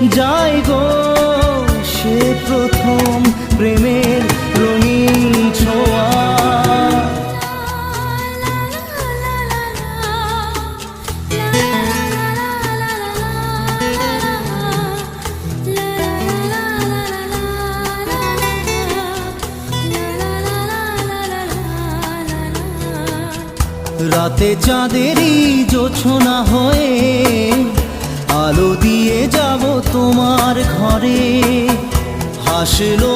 যাই গো সে প্রথম প্রেমের রঙিন ছোঁয়া। রাতে চাঁদেরই জোছনা হয়ে আলো দিয়ে যাব তোমার ঘরে, হাসলো